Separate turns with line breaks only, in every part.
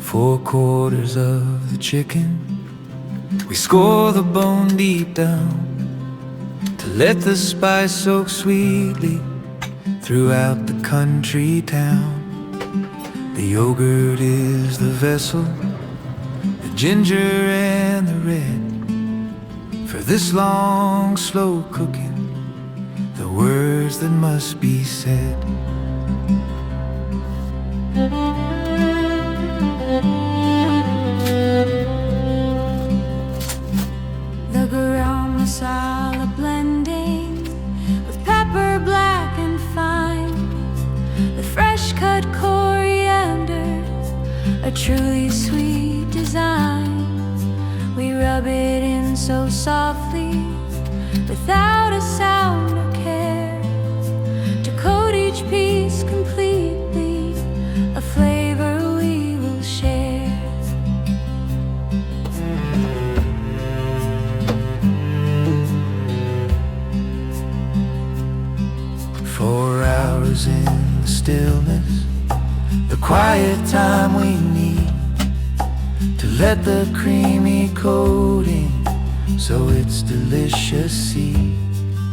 Four-quarters of the chicken, we score the bone deep down to let the spice soak sweetly throughout the country town. The yogurt is the vessel, the ginger and the red, for this long, slow cooking, the words that must be said.
The garam masala blending with pepper black and fine, the fresh cut coriander, a truly sweet design. We rub it in so softly, without a sound or care, to coat each piece completely, a flavor we will share.
4 hours in the stillness, the quiet time we need to let the creamy coating so it's delicious see.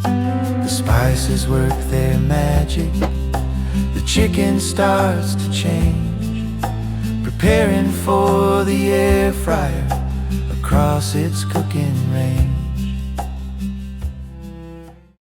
The spices work their magic, the chicken starts to change, preparing for the air fryer across its cooking range.